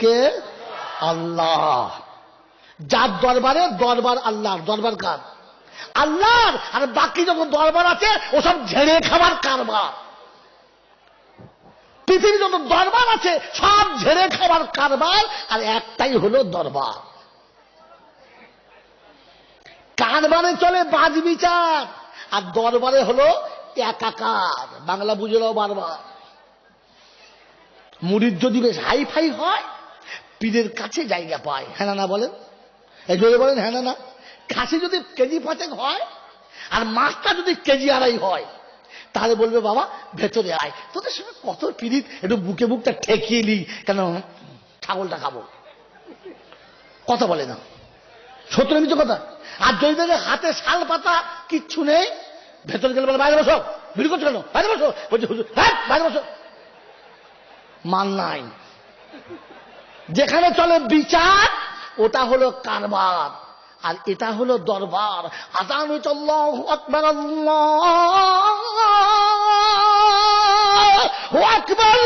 কে? আল্লাহ। যার দরবারে দরবার আল্লাহর, দরবার কার? আল্লাহর। আর বাকি যখন দরবার আছে ওসব ঝেড়ে খাবার কারবার। পৃথিবীর যত দরবার আছে সব ঝেড়ে খাবার কারবার, আর একটাই হলো দরবার। কারবারে চলে বাজ বিচার, আর দরবারে হলো একাকার। বাংলা বুঝলাও বারবার। মুরিদ যদি বেশ হাই ফাই হয়, পীরের কাছে জায়গা পায়। হ্যাঁ না বলেন, এই জোরে বলেন হ্যাঁ না। খাসি যদি কেজি 5 হয়, আর মাছটা যদি কেজি 2.5 হয়, তাহলে বলবে বাবা ভেতরে আয়, তোদের সঙ্গে কত পীড়িত, একটু বুকে বুকটা ঠেকিয়ে নি, কেন ছাগলটা খাবো। কথা বলে না, সত্য কিছু কথা। আর যদি দেখে হাতে শাল পাতা কিচ্ছু নেই, ভেতরে গেলে বলে বাইরে বসো, ভিড় করছো কেন, বাইরে বসো। বলছে হুজুর হ্যাঁ বাইরে বসো। মান নাই। যেখানে চলে বিচার ওটা হলো কারবার, আর এটা হলো দরবার। আযান হচ্ছে আল্লাহু আকবার, আল্লাহু আকবার।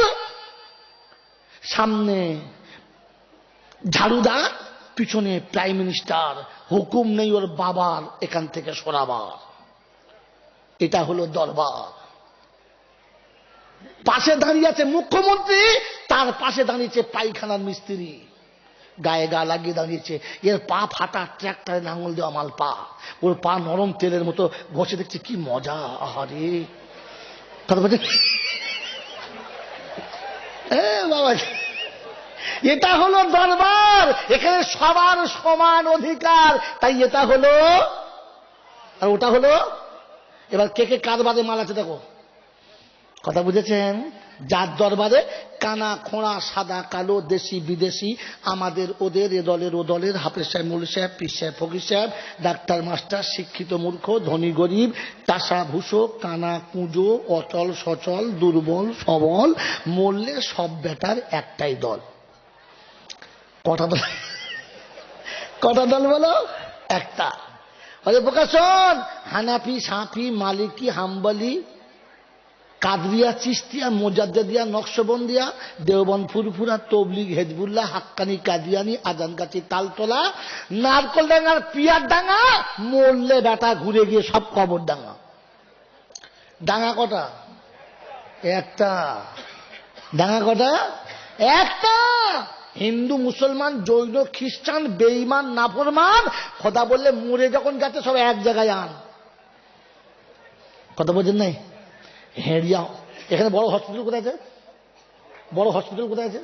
সামনে ঝাড়ুদার, পিছনে প্রাইম মিনিস্টার, হুকুম নেই ওর বাবার এখান থেকে সরাবার। এটা হলো দরবার। পাশে দাঁড়িয়ে আছে মুখ্যমন্ত্রী, তার পাশে দাঁড়িয়েছে পায়খানার মিস্ত্রি, গায়ে গা লাগিয়ে দাঁড়িয়েছে। এর পা ফাটা, ট্র্যাক্টরে নাঙল দেওয়া মাল পা, ওর পা নরম তেলের মতো, ঘষে দেখছে কি মজা। আহারে বাবা, এটা হলো দরবার। এখানে সবার সমান অধিকার, তাই এটা হলো। আর ওটা হলো। এবার কে কে কার বাদে মাল আছে দেখো। কথা বুঝেছেন? যার দরবারে কানা খোঁড়া, সাদা কালো, দেশি বিদেশি, আমাদের ওদের, এ দলের ও দলের, হাফেজ সাহেব, মৌলভী সাহেব, পীর সাহেব, ফকির সাহেব, ডাক্তার মাস্টার, শিক্ষিত মূর্খ, ধনী গরিব, টাসা ভুষো, কানা কুঁজো, অচল সচল, দুর্বল সবল, মরলে সব বেটার একটাই দল। কটা দল বলো? একটা। প্রকাশন হানাফি, সাফি, মালিকি, হাম্বলি, কাদরিয়া, চিশতিয়া, মোজাদ্দেদিয়া, নকশবন্দিয়া, দেওবন্দ, ফুরফুরা, তবলিগ, হেজবুল্লাহ, হাক্কানি, কাদিয়ানি, আজানগাছি, তালতলা, নারকল ডাঙ্গার পিয়ার ডাঙ্গা, মরলে বেটা ঘুরে গিয়ে সব কবর ডাঙ্গা। ডাঙ্গা কটা? একটা। ডাঙ্গা কটা? একটা। হিন্দু, মুসলমান, জৈন, খ্রিস্টান, বেঈমান, নাফরমান, খোদা বললে মরে যখন গেছে সব এক জায়গায় আন। কথা বলছেন নাই? হেরিয়া। এখানে বড় হসপিটাল কোথায় আছে? বড় হসপিটাল কোথায় আছে?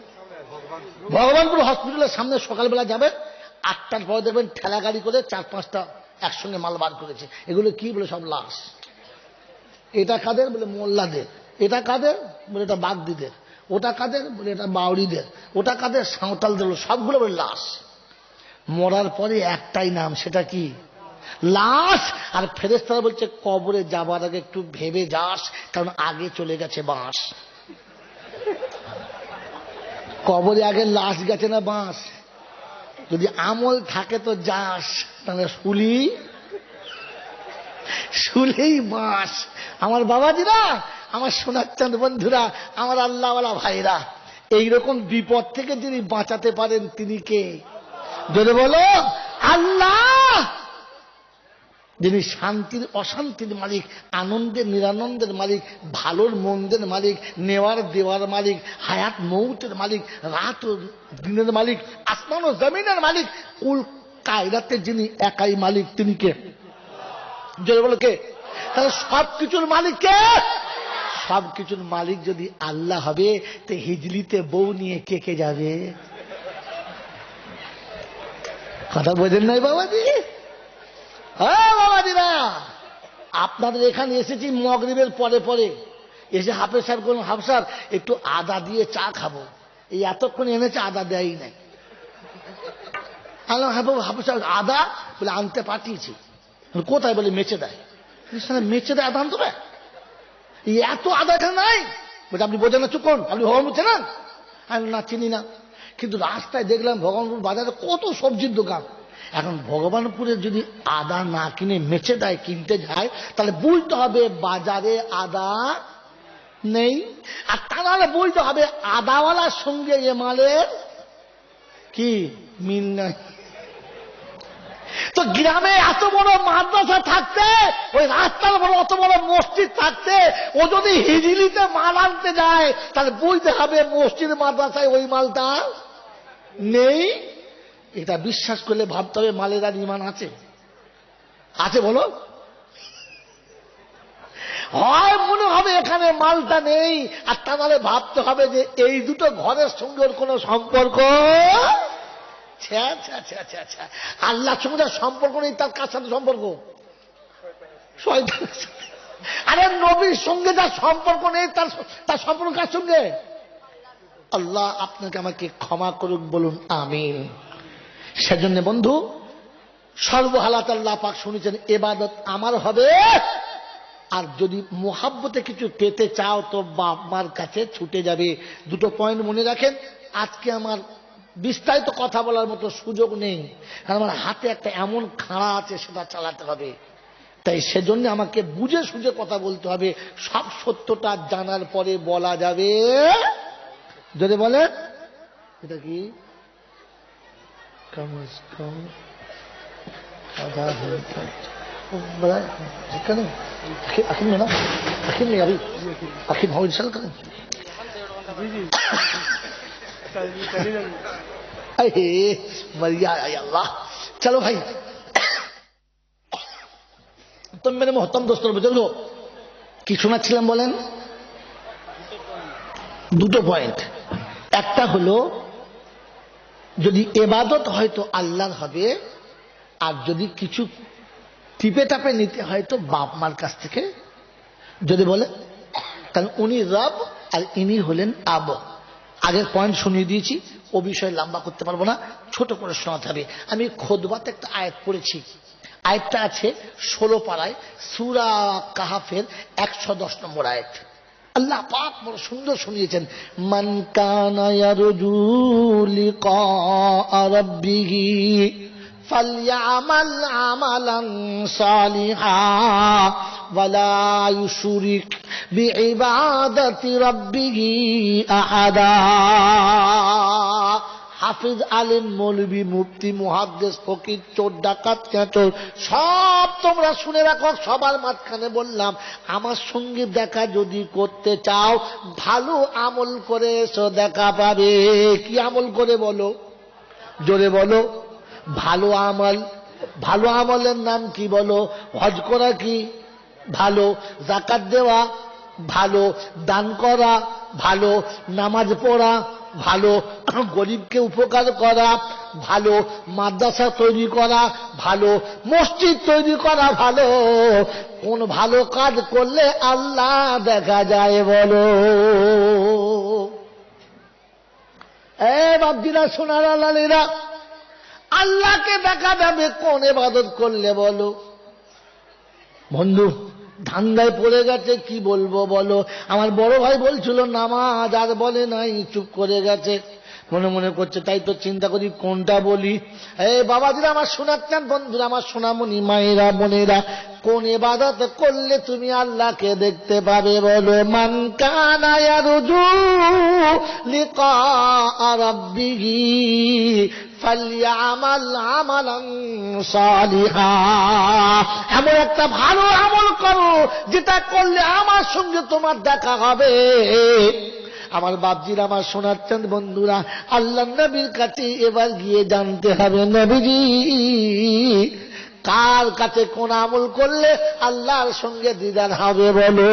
ভগবানপুর হসপিটালের সামনে সকালবেলা যাবেন, 8টার পরে দেখবেন ঠেলা গাড়ি করে 4-5টা একসঙ্গে মাল বার করেছে। এগুলো কি বলে? সব লাশ। এটা কাদের? বলে মোল্লাদের। এটা কাদের? বলে এটা বাগদিদের। ওটা কাদের? বলে এটা বাউরিদের। ওটা কাদের? সাঁওতালদের। সবগুলো বলে লাশ। মরার পরে একটাই নাম, সেটা কি? লাশ। আর ফেরেশতারা বলছে কবরে যাবার আগে একটু ভেবে যাস, কারণ আগে চলে গেছে বাঁশ। কবরে আগে লাশ গেছে না বাঁশ? যদি আমল থাকে তো যাস, তাহলে শুলেই বাঁশ। আমার বাবাজিরা, আমার সোনাচ্চাঁদ বন্ধুরা, আমার আল্লাহওয়ালা ভাইরা, এইরকম বিপদ থেকে যিনি বাঁচাতে পারেন তিনি কে? যদি বলো আল্লাহ। যিনি শান্তির অশান্তির মালিক, আনন্দের নিরানন্দের মালিক, ভালোর মন্দের মালিক, নেওয়ার দেওয়ার মালিক, হায়াত মৌতের মালিক, রাত ও দিনের মালিক, আসমান ও জমিনের মালিক, কুল কায়রাতের যিনি একাই মালিক, তিনি কে? যদি বলো কে? তাহলে সবকিছুর মালিক কে? সবকিছুর মালিক যদি আল্লাহ হবে, তো হিজলিতে বউ নিয়ে কে কে যাবে? কথা বোঝেন নাই বাবাজি? হ্যাঁ বাবাজিরা, আপনাদের এখানে এসেছি মাগরিবের পরে পরে। এসে হাফেজ সাহেব বলুন, হাফেজ সাহেব একটু আদা দিয়ে চা খাবো। এই এতক্ষণ এনেছে, আদা দেয়ই নাই। হাফেজ সাহেব আদা? বলে আনতে পাঠিয়েছি। কোথায়? বলে মেচে দেয়। মেচে দেয় আদা আনতে হবে? এত আদা এখানে নাই। বলছে আপনি বোঝেন না, চুপ করুন, আপনি ভগবান চেনেন? আমি না চিনি না, কিন্তু রাস্তায় দেখলাম ভগবানপুর বাজারে কত সবজির দোকান। এখন ভগবানপুরে যদি আদা না কিনে মেচে দেয় কিনতে যায়, তাহলে বুঝতে হবে বাজারে আদা নেই। আর তা নাহলে বুঝতে হবে আদাওয়ালার সঙ্গে এ মালের কি মিল নাই। তো গ্রামে এত বড় মাদ্রাসা থাকতে, ওই রাস্তার বড় অত বড় মসজিদ থাকতে, ও যদি হিজিলিতে মাল আনতে যায় তাহলে বুঝতে হবে মসজিদ মাদ্রাসায় ওই মালটা নেই। এটা বিশ্বাস করলে ভাবতে হবে মালের আর ইমান আছে, আছে বলো? হয় মনে হবে এখানে মালটা নেই, আর তাহলে ভাবতে হবে যে এই দুটো ঘরের সঙ্গে ওর কোন সম্পর্ক। আল্লাহর সঙ্গে যার সম্পর্ক নেই তার কার সাথে সম্পর্ক? শয়তানের সাথে। আরে নবীর সঙ্গে যার সম্পর্ক নেই তার সম্পর্ক কার সঙ্গে? আল্লাহ আপনাকে আমাকে ক্ষমা করুক, বলুন আমিন। সেজন্য বন্ধু, সর্বহালাত আল্লাহ পাক শুনেছেন ইবাদত আমার হবে, আর যদি মোহাব্বতে কিছু পেতে চাও তো বাপ মার কাছে ছুটে যাবে। দুটো পয়েন্ট মনে রাখেন। আজকে আমার বিস্তারিত কথা বলার মতো সুযোগ নেই, কারণ আমার হাতে একটা এমন খাড়া আছে, সেটা চালাতে হবে। তাই সেজন্য আমাকে বুঝে সুঝে কথা বলতে হবে। সব সত্যটা জানার পরে বলা যাবে। যদি বলে এটা কি কম কম আধা ঘন্টা आखिर में ना, आखिर में अभी आखिर भाव इंशाल्लाह करें। मरिया अल्लाह। चलो भाई, तो मेरे मोहतरम दोस्तों बुजुर्गो কি শোনাচ্ছিলাম বলেন? দুটো পয়েন্ট। একটা হলো যদি ইবাদত হয়তো আল্লাহর হবে, আর যদি কিছু টিপে টাপে নিতে হয় তো বাপ মার কাছ থেকে। যদি বলে কারণ উনি রব আর ইনি হলেন আব। আগের পয়েন্ট শুনিয়ে দিয়েছি, ও বিষয়ে লম্বা করতে পারবো না, ছোট করে শোনাতে হবে। আমি খুতবাতে একটা আয়াত পড়েছি, আয়াতটা আছে 16 পারায় সূরা কাহাফের 110 নম্বর আয়াত। আল্লাহ পাক বড় সুন্দর শুনিয়েছেন, মান কানা ইয়ারজু লিকা রাব্বিহি فَلْيَعْمَلْ عَمَلًا صَالِحًا وَلَا يُشْرِكْ بِعِبَادَةِ رَبِّهِ أَحَدًا। হাফিজ, আলেম, মৌলবী, মুফতি, মুহাদ্দিস, ফকির, চোর, ডাকাত, চোর, সব তোমরা শুনে রাখো। সবার মাঝখানে বললাম, আমার সঙ্গে দেখা যদি করতে চাও ভালো আমল করে এসো, দেখা পাবে। কি আমল করে বলো? জোরে বলো। ভালো আমল। ভালো আমলের নাম কি বলো? হজ করা কি ভালো, যাকাত দেওয়া ভালো, দান করা ভালো, নামাজ পড়া ভালো, গরিবকে উপকার করা ভালো, মাদ্রাসা তৈরি করা ভালো, মসজিদ তৈরি করা ভালো। কোন ভালো কাজ করলে আল্লাহ দেখা যায় বলো? বাপজিরা, সোনার লালীরা, আল্লাহকে দেখা যাবে কোন ইবাদত করলে বলো? বন্ধু ধান্দায় পড়ে গেছে, কি বলবো বলো? আমার বড় ভাই বলছিল নামাজ, আর বলে নাই, চুপ করে গেছে। মনে মনে করছে, তাই তো চিন্তা করি কোনটা বলি। বাবাজিরা, আমার শোনাচ্ছেন, বন্ধুরা, আমার সোনামণি মায়েরা, বোনেরা, কোন ইবাদত করলে তুমি আল্লাহকে দেখতে পাবে বলো? মান কানা ইয়ারজু লিকা রাব্বিহি ফালইআমাল আমালান সালিহা। এমন একটা ভালো আমল করো যেটা করলে আমার সঙ্গে তোমার দেখা হবে। আমার বাপজিরা, আমার শোনাচ্ছেন বন্ধুরা, আল্লাহ নবীর কাছে এবার গিয়ে জানতে হবে, নবীজি কার কাছে কোন আমল করলে আল্লাহর সঙ্গে দিদার হবে বলো?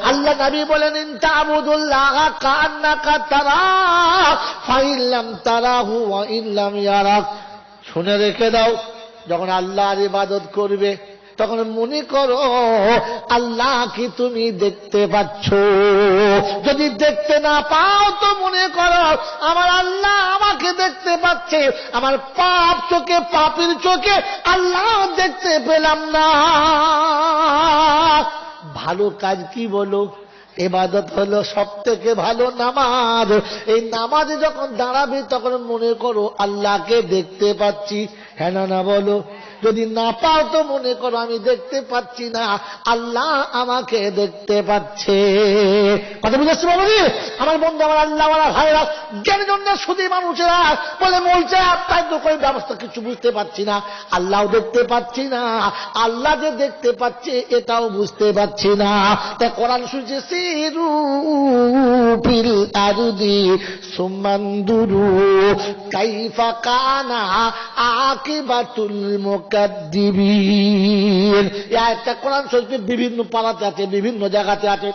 আল্লাহ নবী বলেন, ইনতাবুদুল্লাহ কান্নাকা তারাহু ফাইন লাম তারাহু ওয়া ইন লাম ইয়ারাক। শুনে রেখে দাও, যখন আল্লাহর ইবাদত করবে তখন মনে করো আল্লাহকে তুমি দেখতে পাচ্ছ। যদি দেখতে না পাও তো মনে করো আমার আল্লাহ আমাকে দেখতে পাচ্ছে। আমার পাপ চোখে, পাপের চোখে আল্লাহ দেখতে পেলাম না। ভালো কাজ কি বলো? ইবাদত হলো সব থেকে ভালো নামাজ। এই নামাজে যখন দাঁড়াবে তখন মনে করো আল্লাহকে দেখতে পাচ্ছি। হ্যাঁ না বলো? যদি না পাও তো মনে করো আমি দেখতে পাচ্ছি না, আল্লাহ আমাকে দেখতে পাচ্ছে। কথা বুঝেছি বাবুজি? আমার বন্ধু, আমার আল্লাহ ভাইরা, জ্ঞানের জন্য শুধু মানুষেরা বলে বলছে তাই তো কোনো ব্যবস্থা কিছু বুঝতে পারছি না, আল্লাহ দেখতে পাচ্ছি না, আল্লাহ যে দেখতে পাচ্ছে এটাও বুঝতে পারছি না। তাই কোরআন শুনছে সিরু ফিল আরদি সুমানদুরু কাইফা কানা আকিবাতুল মুকাদ্দিবিন। এই আয়াতটা কোরআন শরীফে বিভিন্ন পারাতে আছে, বিভিন্ন জায়গাতে আছে।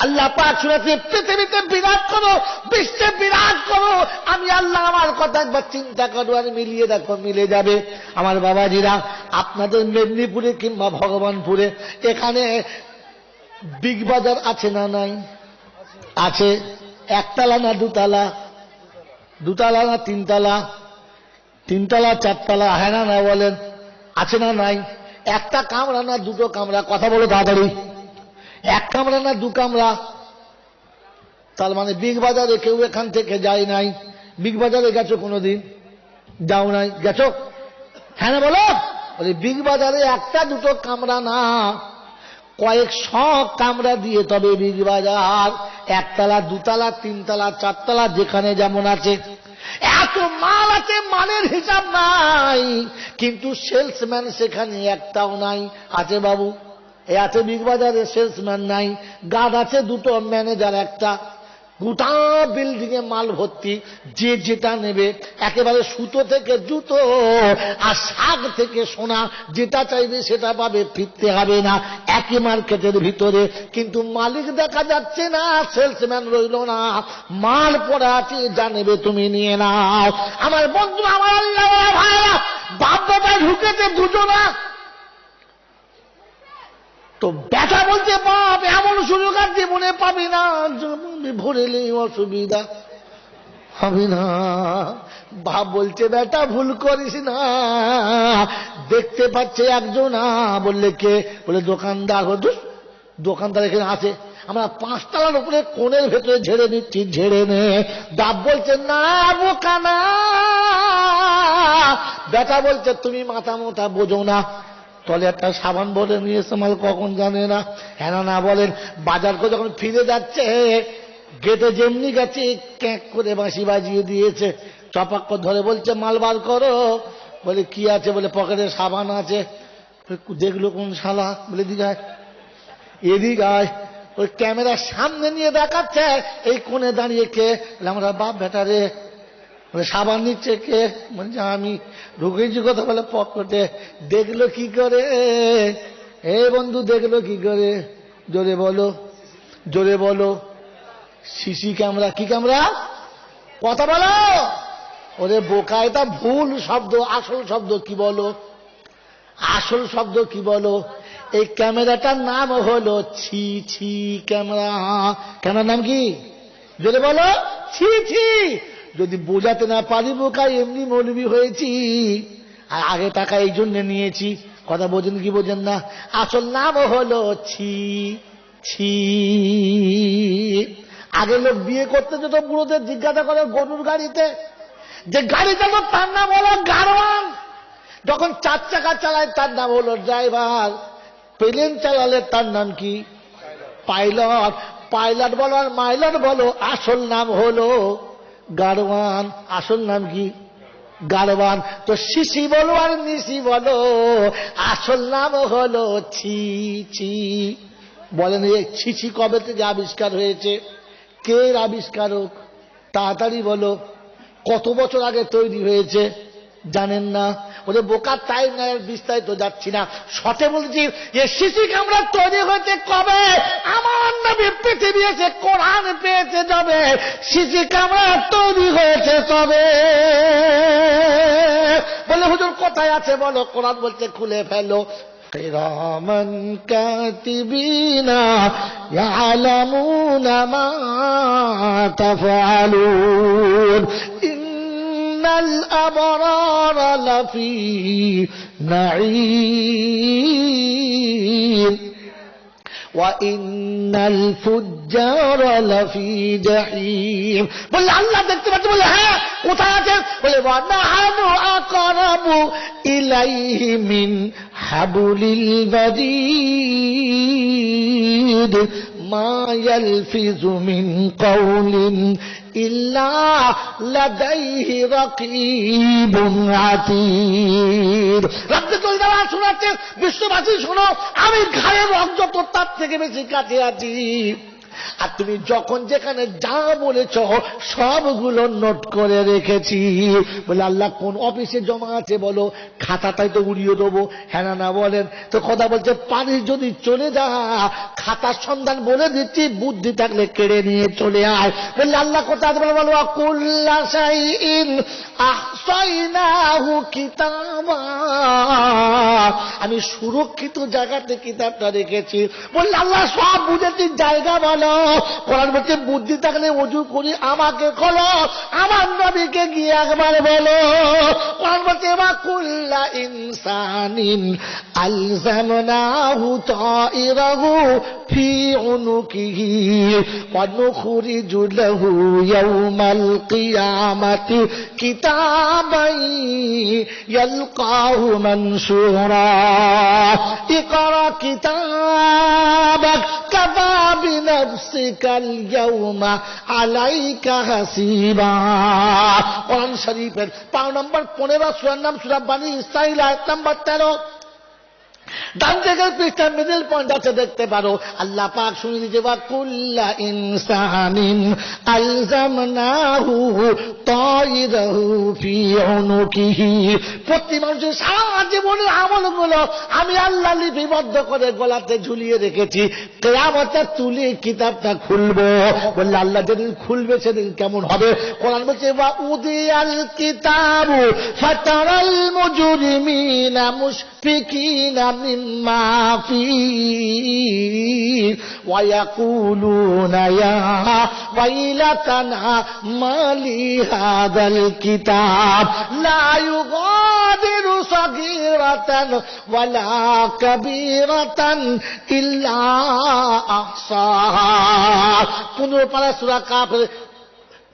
আল্লাহ পাক শুনেছে পৃথিবীতে বিরাট করো, বিশ্বে বিরাট করো, আমি আল্লাহ আমার কথা একবার চিন্তা করো আর মিলিয়ে দেখো, মিলে যাবে। আমার বাবাজিরা, আপনাদের মেদিনীপুরে কিংবা ভগবানপুরে এখানে বিগ বাজার আছে না নাই? আছে। একতলা না দুতলা? দুতলা না তিনতলা? তিনতলা চারতলা? হ্যাঁ না না বলেন? আছে না নাই? একটা কামরা না দুটো কামরা? কথা বলো তাড়াতাড়ি। এক কামরা না দু কামরা? তার মানে বিগ বাজারে কেউ এখান থেকে যায় নাই? বিগ বাজারে গেছো কোনোদিন? যাও নাই? গেছো? হ্যাঁ না বলো? বিগ বাজারে একটা দুটো কামরা না, কয়েকশো কামরা দিয়ে তবে বিগ বাজার। একতলা দুতলা তিনতলা চারতলা যেখানে যেমন আছে, এত মাল আছে, মালের হিসাব নাই, কিন্তু সেলসম্যান সেখানে একটাও নাই। আছে বাবু? এ আছে বিগ বাজারে সেলসম্যান নাই, গার্ড আছে দুটো, ম্যানেজার একটা। গোটা বিল্ডিং এ মাল ভর্তি, যে যেটা নেবে, একেবারে সুতো থেকে জুতো আর শাক থেকে সোনা, যেটা চাইবে সেটা পাবে, ফিরতে হবে না, একই মার্কেটের ভিতরে। কিন্তু মালিক দেখা যাচ্ছে না, সেলসম্যান রইল না, মাল পড়ে আছে, যা নেবে তুমি নিয়ে নাও। আমার বন্ধু, আমার আল্লাহ ভাইরা, বাপ দাদা ঢুকেছে দুজনা, তো ব্যথা বলছে বাপ এমন সুযোগ আর জীবনে পাবি না, ভরেলে অসুবিধা হবে না। বাপ বলছে বেটা ভুল করিস না, দেখতে পাচ্ছে একজন। বললে কে? বলে দোকানদার। দোকানদার এখানে আছে, আমরা 5 তলার উপরে কোণের ভেতরে ঝেড়ে নিচ্ছি, ঝেড়ে নে। বাপ বলছে না বোকা না। বেটা বলছে তুমি মাথা মোটা বোঝো না, তলে একটা সাবান বলে নিয়ে এসে মাল কখন জানে না। হ্যাঁ না বলেন? বাজার করে যখন ফিরে যাচ্ছে, গেটে যেমনি গেছে ক্যাঁক করে বাঁশি বাজিয়ে দিয়েছে, চপাক্ক ধরে বলছে মাল বার করো। বলে কি আছে? বলে পকেটে সাবান আছে। দেখলো কোন শালা? বলে দিঘায়, এদিকায়। ওই ক্যামেরার সামনে নিয়ে দেখাচ্ছে, এই কোণে দাঁড়িয়ে কে? আমরা বাপ বেটা রে। বলে সাবান নিচ্ছে কে? বলছে আমি। ঢুকেছি কথা বলে পকেটে। দেখলো কি করে? এ বন্ধু দেখলো কি করে? জোরে বলো, জোরে বলো। CC camera. কি ক্যামেরা? কথা বলো। ওরে বোকা, এটা ভুল শব্দ, আসল শব্দ কি বলো? আসল শব্দ কি বলো? এই ক্যামেরাটার নাম হলো ছি ছি ক্যামেরা। ক্যামেরার নাম কি? জোরে বলো। ছি ছি। যদি বোঝাতে না পারি বোকা, এমনি মৌলবি হয়েছি, আর আগে টাকা এই জন্য নিয়েছি। কথা বোঝেন কি বোঝেন না? আসল নাম হলো ছি ছি। আগে লোক বিয়ে করতে যেত, বুড়োদের জিজ্ঞাসা করে গরুর গাড়িতে, যে গাড়ি চালক তার নাম হলো গাড়োয়ান। যখন 4 চাকা চালায় তার নাম হলো ড্রাইভার। প্লেন চালালে তার নাম কি? পাইলট। পাইলট বলো আর মাইলট বলো, আসল নাম হলো গাড়োয়ান। আসল নাম কি? গাড়োয়ান। তো শিশি বলো আর নিশি বলো, আসল নাম হলো ছি ছি। বলেন এই ছিছি কবে থেকে আবিষ্কার হয়েছে? কে আবিষ্কারক? তাড়াতাড়ি বলো। কত বছর আগে তৈরি হয়েছে? জানেন না? ওদের বোকা, তাই না বিস্তারিত যাচ্ছি না, শর্টে বলছি যে সিসি ক্যামেরা তৈরি হয়েছে কবে? আমার নবী পৃথিবী এসে কোরআন পেয়েছে যাবে, সিসি ক্যামেরা তৈরি হয়েছে তবে। বলে হুজুর কোথায় আছে বলো? কোরআন বলছে খুলে ফেলো। কিরামান কাতিবিনা ইয়ালামুনা মা তাফআলুন ইন্নাল আবরারা লাফি নাঈম ওয়াইন্নাল ফুজ্জারা লাফি জাহিম। বলে আল্লাহ দেখতে পাচ্ছে? বলে হ্যাঁ। কোথায় আছে? বলে ওয়ানাহানু আকরাবু ইলাইহি মিন হাবলিল বারিদ মা ইয়ালফিজু মিন কাওলিন ইল্লা লাদাইহি রাকীবুন আতীদ। রাতে চলে যাওয়া শোনাচ্ছে, বিশ্ববাসী শোনো, আমি ঘাড়ের রক্ত তো তার থেকে বেশি কাছে আছি। আর তুমি যখন যেখানে যা বলেছ সবগুলো নোট করে রেখেছি। বলে আল্লাহ কোন অফিসে জমা আছে বলো, খাতাটাই তো উড়িয়ে দেবো। হ্যাঁ না বলেন তো? কথা বলছে পারিস যদি চলে যা, খাতার সন্ধান বলে দিচ্ছি, বুদ্ধি থাকলে কেড়ে নিয়ে চলে আয়। বললে আল্লাহ কোথায় বলে? বলো কুল্লা শাইইন আহসাইনাহু কিতাবা, আমি সুরক্ষিত জায়গাতে কিতাবটা রেখেছি। বললে আল্লাহ সব বুঝেছি, জায়গা বলো। কোরআন বলছে বুদ্ধি থাকলে ওযু করি আমাকে খোলো, আমার নবীকে গিয়ে একবার বলো। কোরআন বলছে ওয়া কুল্লা ইনসানিন আলজামনাহু তাইরাহু ফি উনুকিহি ওয়া নুখরিজু লাহু ইয়াওমাল কিয়ামাতি কিতাবান ইয়ালকাহু মানশুরা ইকরা কিতাবাক কাফা বিনাফসিকাল ইয়াওমা আলাইকা হাসিবা। কোরআন শরীফের পারা নম্বর 15, সূরার নাম সূরা বনী ইসরাঈল, আয়াত নম্বর 13। ডান দিকের পৃষ্ঠা মিডল পয়েন্ট আছে, দেখতে পারো। আল্লাহ পাক শুনে দিয়েছে ওয়া কুল্লা ইনসানিন আলজামনাহু তাইরাহু ফি উনুকিহি, প্রতি মানুষের সারা জীবনের আমলগুলো আমি আল্লাহ লিপিবদ্ধ করে গলাতে ঝুলিয়ে রেখেছি। কিয়ামতে তুলে কিতাবটা খুলবো। বললে আল্লাহ যেদিন খুলবে সেদিন কেমন হবে? কোরআন বলছে ওয়া উদিয়াল কিতাবু ফাতারাল মুজরিমিনা মুশফিকিনা মিম্মা ফীহি ওয়া ইয়াকুলুনা ইয়া ওয়াইলাতানা মালি হাযাল কিতাব লা ইউগাদিরু সাগীরাতান ওয়ালা কাবীরাতান ইল্লা আহসাহা। 15 পারা সূরা কাফ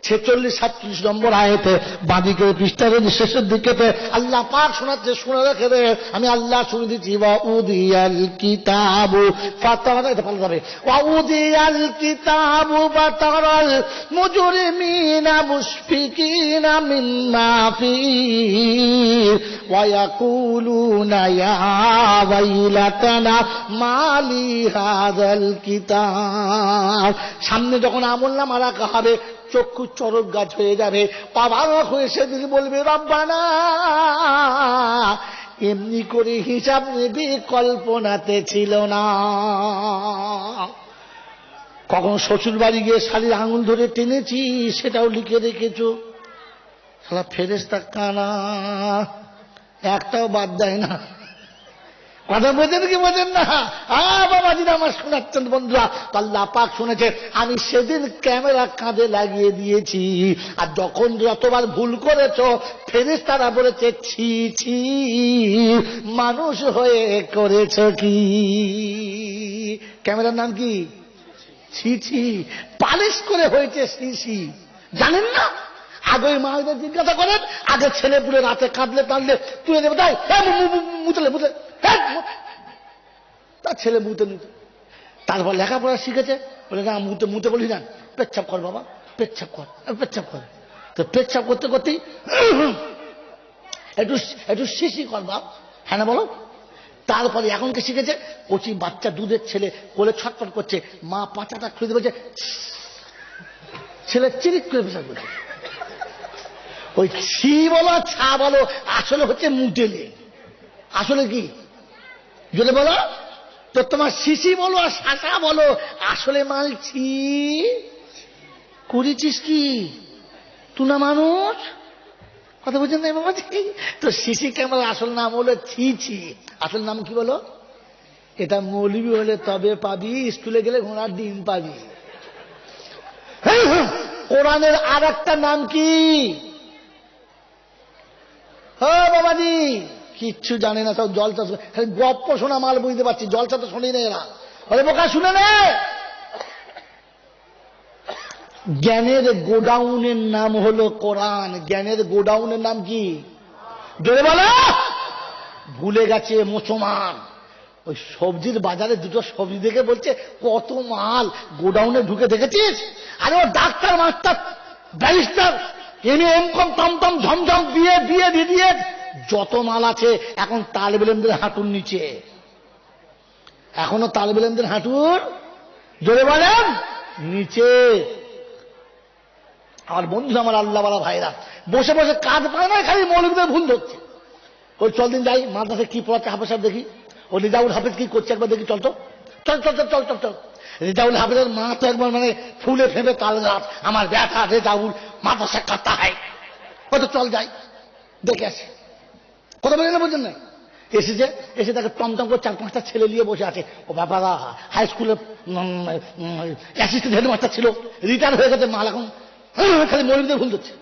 46-47 নম্বর আয়াতে বাদিকের পৃষ্ঠার শেষের দিকেতে আল্লাহ পাক শোনাচ্ছে, শুনে রেখে দে, আমি আল্লাহ শুনে দিচ্ছি। ওয়া উদিয়াল কিতাবু ফাতারা, এটা ভালো যাবে। ওয়া উদিয়াল কিতাবু ফাতারাল মুজরিমিনা মুশফিকিনা মিম্মা ফীহি ওয়া ইয়াকুলুনা ইয়া ওয়াইলাতানা মালি হাযাল কিতাব। সামনে যখন আমলনামা রাখা হবে, চক্ষু চরক গাছ হয়ে যাবে, অবাক হয়ে সেদিন বলবে রব্বানা, এমনি করে হিসাব নেবে কল্পনাতে ছিল না। কখন শ্বশুর বাড়ি গিয়ে শালির আঙুল ধরে টেনেছি, সেটাও লিখে রেখেছো। শালা ফেরেশতা কানা, একটাও বাদ দেয় না। কথা বোঝেন কি বোঝেন না? বাবাজিরা আমার শোনাচ্ছেন বন্ধুরা, আল্লাহ পাক শুনেছে আমি সেদিন ক্যামেরা কাঁধে লাগিয়ে দিয়েছি। আর যখন যতবার ভুল করেছ, ফেরেশতারা বলেছে ছি ছি, মানুষ হয়ে করেছ কি। ক্যামেরার নাম কি? ছি ছি। পালিশ করে হয়েছে শিশি, জানেন না? আগে মায়েদের জিজ্ঞাসা করেন, আগে ছেলে পুলে রাতে কাঁদলে টানলে তুলে দেবে, তাই মুতলে মুতলে তার ছেলে মুতে মুতে, তারপর লেখাপড়া শিখেছে। বলে না মুতে মুতে বলি না, পেচ্ছাপ কর বাবা, পেচ্ছাপ কর, পেচ্ছাপ কর। তো পেচ্ছাপ করতে করতেই একটু একটু শিশি কর বাপ, হ্যাঁ না বলো। তারপরে এখনকে শিখেছে, কচি বাচ্চা দুধের ছেলে কোলে ছটফট করছে, মা পাচাটা খুলে বলছে, ছেলে চিরিক করে পেশাব করছে। ওই ছি বলো ছা বলো, আসলে হচ্ছে মুটেলে। আসলে কি যদি বলো তো, তোমার শিশি বলো আর শাসা বলো, আসলে মালছি করেছিস কি তুই না মানুষ। কথা বুঝছেন না বাবা? তো শিশি ক্যামেরা আসল নাম হলো ছি ছি। আসল নাম কি বলো? এটা মৌলবি হলে তবে পাবি, স্কুলে গেলে ঘোড়ার ডিম পাবি। কোরআনের আর একটা নাম কি? হ্যাঁ বাবাজি, কিচ্ছু জানে না, সব জলসা, গপ্প শোনা মাল বুঝতে পারছি, জলসা তো শুনি না এরা। ওরে বোকা শুনে নে, জ্ঞানের গোডাউনের নাম হলো কোরআন। জ্ঞানের গোডাউনের নাম কি? জোরে বলো। ভুলে গেছে মুসলমান। ওই সবজির বাজারে দুটো সবজি দেখে বলছে কত মাল, গোডাউনে ঢুকে দেখেছিস? আরে ও ডাক্তার, মাস্টার, ব্যারিস্টার, এম.কম, টমটম, ঝমঝম, বিয়ে দিয়ে যত মাল আছে এখন তালেব ইলমদের হাঁটুর নিচে। এখনো তালেব ইলমদের হাঁটুর, জোরে বলেন, নিচে। আমার বন্ধু, আমার আল্লাহওয়ালা ভাইরা বসে বসে কাজ পায় না, খালি মৌলবীদের ভুল ধরছে। ওই চল দিন যাই মাদ্রাসায় কি পড়াচ্ছে হাফেজ সাহেব, দেখি ও রেজাউল হাফেজ কি করছে একবার দেখি। চল তো, চল চল চল চল চল। রেজাউল হাফেজের মা তো একবার মানে ফুলে ফেঁপে তাল গাছ, আমার ব্যথা, রেজাউল মাদ্রাসা কাটা হয়। ও তো চল যাই দেখে আসি। কথা বলে না, বুঝলেন না? এসে তাকে টমটম করে 4-5টা ছেলে নিয়ে বসে আছে। ও বাবারা হাই স্কুলের অ্যাসিস্ট্যান্ট হেডমাস্টার ছিল, রিটায়ার হয়ে গেছে, মাল এখন খালি মৌলবীদের ভুল ধরছে।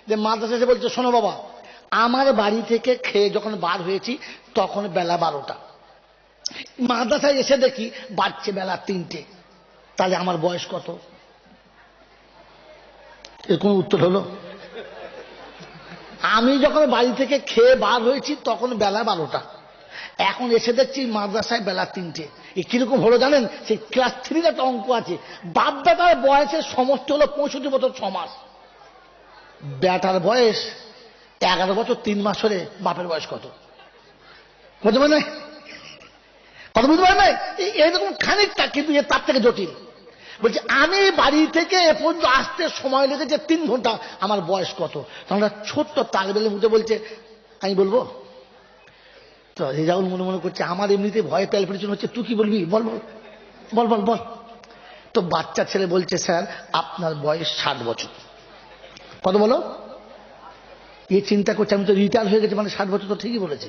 যে মাদ্রাসা এসে বলছে, শোনো বাবা, আমার বাড়ি থেকে খেয়ে যখন বার হয়েছি তখন বেলা 12টা, মাদ্রাসায় এসে দেখি বাজছে বেলা 3টে, তাহলে আমার বয়স কত? এর কোন উত্তর হলো? আমি যখন বাড়ি থেকে খেয়ে বার হয়েছি তখন বেলা 12টা, এখন এসে দেখছি মাদ্রাসায় বেলা 3টে। এ কিরকম হলো জানেন? সেই ক্লাস 3 একটা অঙ্ক আছে, বাপ বেটার বয়সের সমষ্টি হলো 65 বছর 6 মাস। বেটার বয়স 11 বছর 3 মাস হলে বাপের বয়স কত? বুঝতে পারেন? কথা বুঝতে পারেন? এরকম খানিকটা, কিন্তু এর তার থেকে জটিল। বলছে আমি বাড়ি থেকে এ পর্যন্ত আসতে সময় লেগেছে 3 ঘন্টা, আমার বয়স কত? তখন ছোট্ট তালবেলের মুখে বলছে, আমি বলবো? তো রেজাউল মনে মনে করছে আমার এমনিতে ভয়ে প্যালপিটেশন হচ্ছে, তুই কি বলবি? বল বল বল বল বল। তো বাচ্চা ছেলে বলছে, স্যার আপনার বয়স 60 বছর। কত বলো? এই চিন্তা করছে আমি তো রিটায়ার হয়ে গেছে, মানে 60 বছর। তো ঠিকই বলেছে,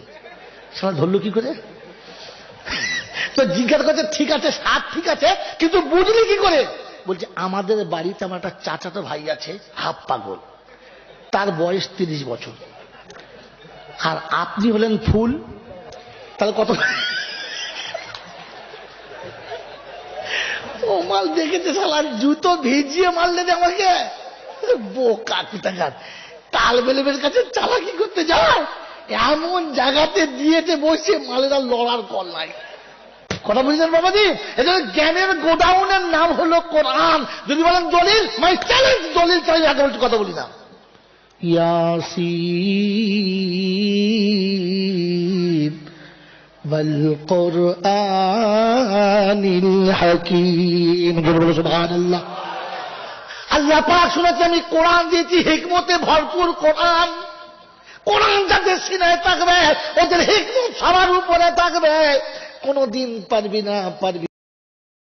সারা ধরলো কি করে? তো জিজ্ঞাসা করছে, ঠিক আছে 60 ঠিক আছে, কিন্তু বুঝলি কি করে? বলছে আমাদের বাড়িতে আমার একটা চাচাতো ভাই আছে, হাফ পাগল, তার বয়স 30 বছর, আর আপনি হলেন ফুল, তাহলে কত? ও মাল দেখেছে, শালা জুতো ভিজিয়ে মারলে যে আমাকে, বোকা কোথাকার। তালবেলের কাছে চালাকি করতে যায়, এমন জায়গাতে দিয়েছে বসে, মালের আর লড়ার কল নাই। কথা বুঝলেন বাবাজি? এজন্য জ্ঞানের গোডাউনের নাম হলো কোরআন। যদি বলেন দলিল, মাই চ্যালেঞ্জ, দলিল চাই, আগে কথা বলি না। ইয়াসিন ওয়াল কুরআনিল হাকীম, বলো সুবহানাল্লাহ। আল্লাহ পাক শুনেছে আমি কোরআন দিয়েছি, হিকমতে ভরপুর কোরআন। কোরআন যাদের সিনায় থাকবে, ওদের হিকমত সবার উপরে থাকবে। কোনদিন পারবি না, পারবি